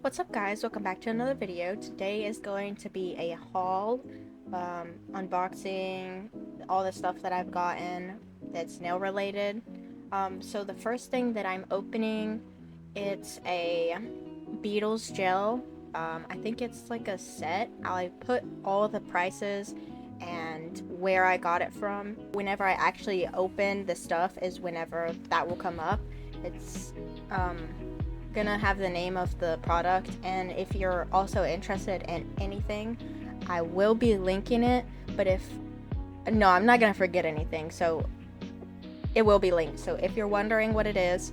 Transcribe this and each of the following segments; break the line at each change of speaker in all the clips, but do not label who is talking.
What's up guys, welcome back to another video. Today is going to be a haul, unboxing all the stuff that I've gotten that's nail related. So the first thing that I'm opening, it's a Beatles gel. I think it's like a set. I put all the prices and where I got it from. Whenever I actually open the stuff is whenever that will come up. It's gonna have the name of the product, and if you're also interested in anything, I will be linking it. But no, I'm not gonna forget anything, so it will be linked. So if you're wondering what it is,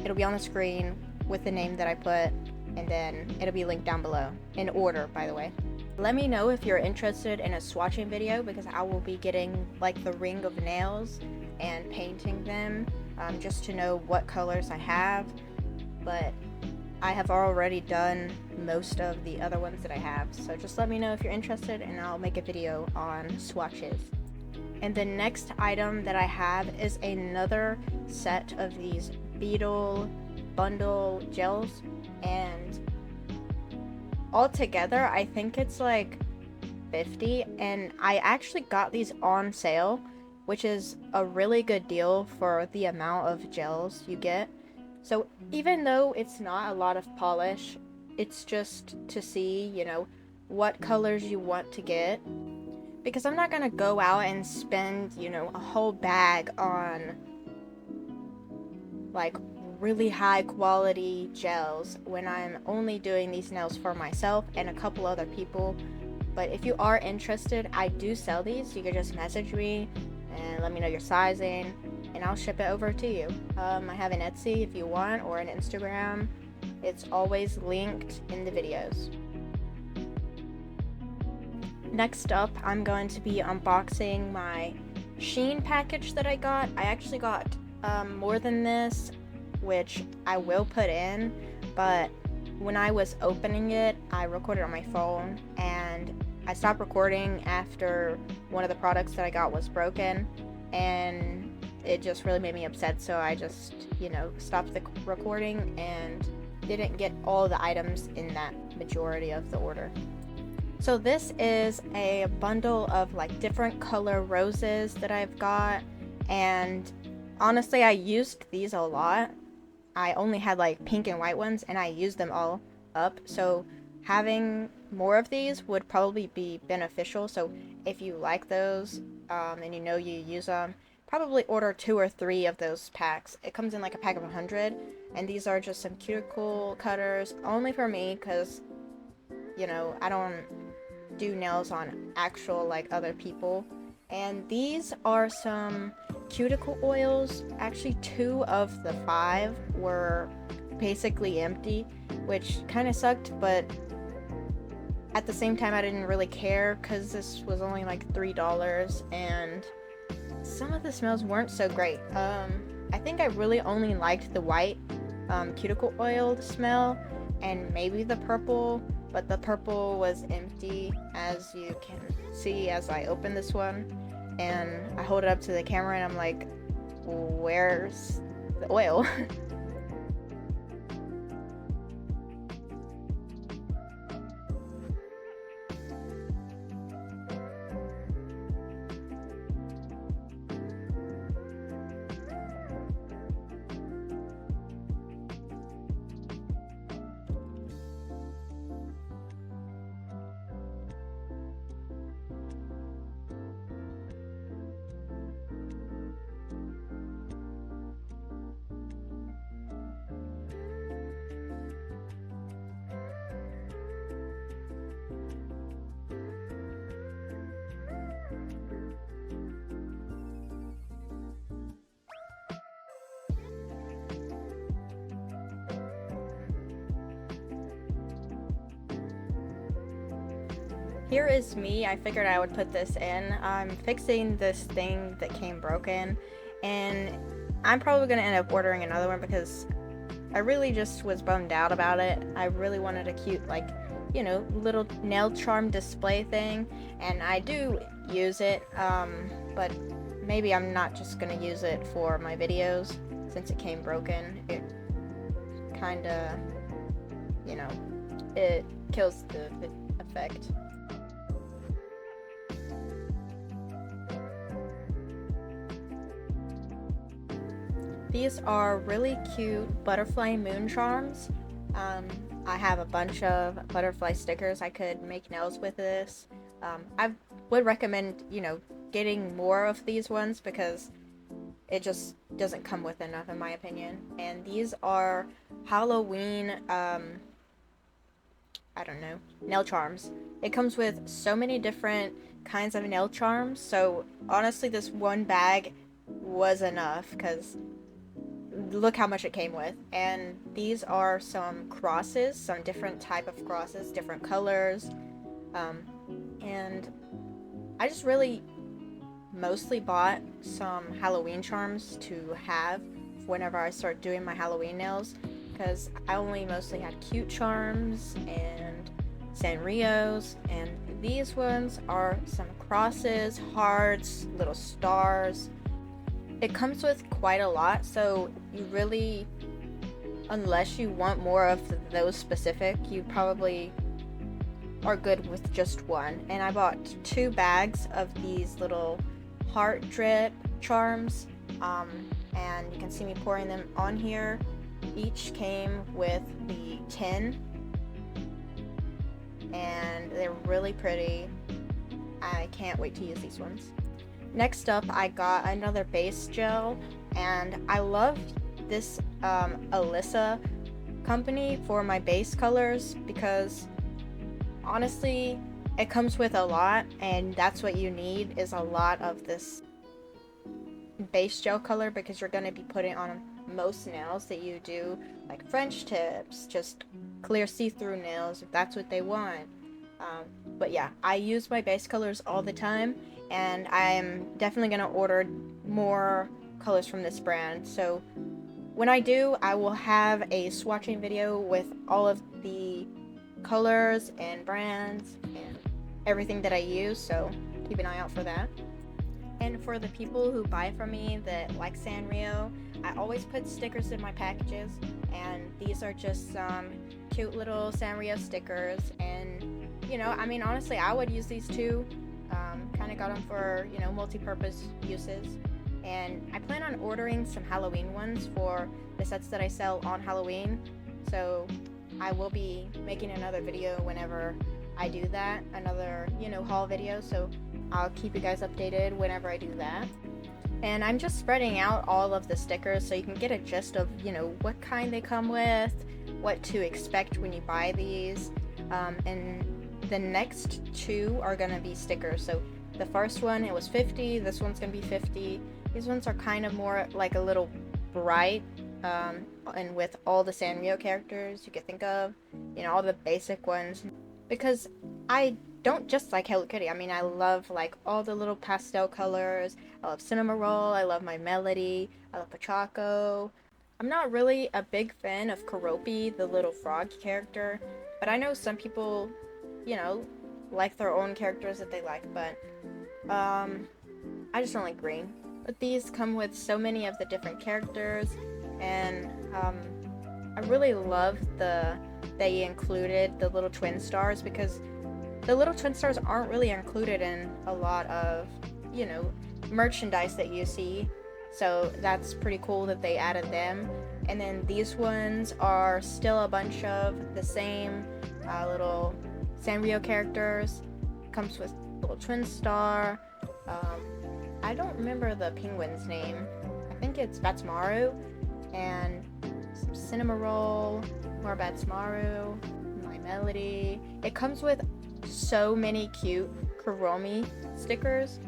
it'll be on the screen with the name that I put, and then it'll be linked down below in order, by the way. Let me know if you're interested in a swatching video, because I will be getting like the ring of nails and painting them, just to know what colors I have. But I have already done most of the other ones that I have, so just let me know if you're interested and I'll make a video on swatches. And the next item that I have is another set of these Beetle bundle gels, and altogether I think it's like 50, and I actually got these on sale, which is a really good deal for the amount of gels you get. So even though it's not a lot of polish, it's just to see, what colors you want to get. Because I'm not gonna go out and spend, a whole bag on like really high quality gels when I'm only doing these nails for myself and a couple other people. But if you are interested, I do sell these. You can just message me and let me know your sizing, and I'll ship it over to you. I have an Etsy if you want, or an Instagram. It's always linked in the videos. Next up, I'm going to be unboxing my Shein package that I got. I actually got more than this, which I will put in, but when I was opening it, I recorded on my phone, and I stopped recording after one of the products that I got was broken, and it just really made me upset, so I just, stopped the recording and didn't get all the items in that majority of the order. So this is a bundle of like different color roses that I've got, and honestly I used these a lot. I only had like pink and white ones, and I used them all up, so having more of these would probably be beneficial. So if you like those, and you use them, probably order 2 or 3 of those packs. It comes in like a pack of 100, and these are just some cuticle cutters only for me, because I don't do nails on actual like other people. And these are some cuticle oils. Actually 2 of the 5 were basically empty, which kind of sucked, but at the same time I didn't really care, because this was only like $3, and some of the smells weren't so great. I think I really only liked the white cuticle oil smell, and maybe the purple, but the purple was empty, as you can see as I open this one. And I hold it up to the camera and I'm like, where's the oil? Here is me. I figured I would put this in. I'm fixing this thing that came broken, and I'm probably going to end up ordering another one, because I really just was bummed out about it. I really wanted a cute, like, little nail charm display thing, and I do use it, but maybe I'm not just going to use it for my videos since it came broken. It kind of, it kills the effect. These are really cute butterfly moon charms. I have a bunch of butterfly stickers. I could make nails with this. I would recommend, getting more of these ones because it just doesn't come with enough in my opinion. And these are Halloween, I don't know, nail charms. It comes with so many different kinds of nail charms. So honestly, this one bag was enough because look how much it came with. And these are some crosses, some different type of crosses, different colors. And I just really mostly bought some Halloween charms to have whenever I start doing my Halloween nails, because I only mostly had cute charms and Sanrios, and these ones are some crosses, hearts, little stars. It comes with quite a lot, so you really, unless you want more of those specific, you probably are good with just one. And I bought 2 bags of these little heart drip charms, and you can see me pouring them on here. Each came with the tin, and they're really pretty. I can't wait to use these ones. Next up, I got another base gel, and I love this Alyssa company for my base colors because honestly, it comes with a lot, and that's what you need, is a lot of this base gel color, because you're going to be putting on most nails that you do, like French tips, just clear see-through nails if that's what they want. But yeah, I use my base colors all the time, and I'm definitely going to order more colors from this brand. So when I do, I will have a swatching video with all of the colors and brands and everything that I use, so keep an eye out for that. And for the people who buy from me that like Sanrio, I always put stickers in my packages, and these are just some cute little Sanrio stickers. And honestly, I would use these too. Kind of got them for multi-purpose uses. And I plan on ordering some Halloween ones for the sets that I sell on Halloween, so I will be making another video whenever I do that, another haul video, so I'll keep you guys updated whenever I do that. And I'm just spreading out all of the stickers so you can get a gist of what kind they come with, what to expect when you buy these. And the next 2 are gonna be stickers. So the first one, it was 50, this one's gonna be 50. These ones are kind of more like a little bright, and with all the Sanrio characters you could think of, all the basic ones, because I don't just like Hello Kitty. I love like all the little pastel colors. I love Cinnamoroll, I love My Melody, I love Pachaco. I'm not really a big fan of Keroppi, the little frog character, but I know some people, like their own characters that they like, but I just don't like green. But these come with so many of the different characters, and I really love that they included the little twin stars, because the little twin stars aren't really included in a lot of, merchandise that you see. So that's pretty cool that they added them. And then these ones are still a bunch of the same little Sanrio characters. Comes with little twin star. I don't remember the penguin's name. I think it's Batsmaru, and some Cinnamoroll, more Batsmaru, My Melody. It comes with so many cute Kuromi stickers.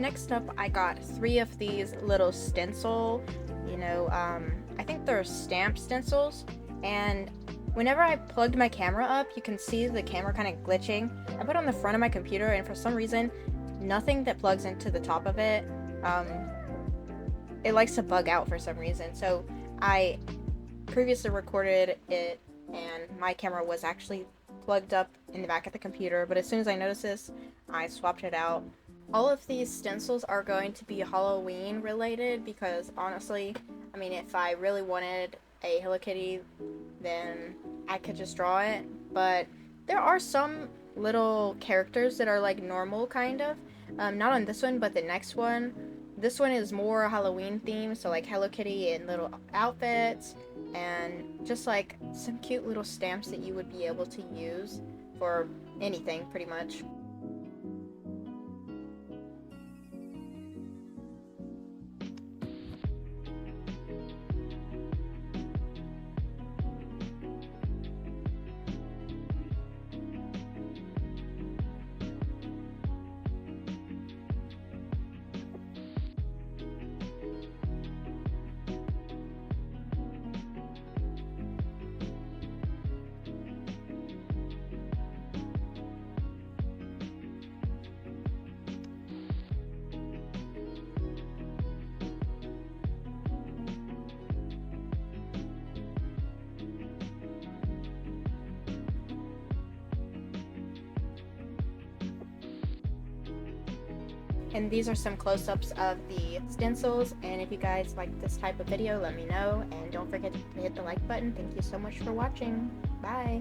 Next up, I got 3 of these little stencil, I think they're stamp stencils, and whenever I plugged my camera up, you can see the camera kind of glitching. I put it on the front of my computer, and for some reason, nothing that plugs into the top of it, it likes to bug out for some reason. So I previously recorded it, and my camera was actually plugged up in the back of the computer, but as soon as I noticed this, I swapped it out. All of these stencils are going to be Halloween related because honestly, I mean, if I really wanted a Hello Kitty, then I could just draw it, but there are some little characters that are like normal, kind of. Not on this one, but the next one. This one is more Halloween themed, so like Hello Kitty in little outfits, and just like some cute little stamps that you would be able to use for anything, pretty much. And these are some close-ups of the stencils, and if you guys like this type of video, let me know, and don't forget to hit the like button. Thank you so much for watching. Bye!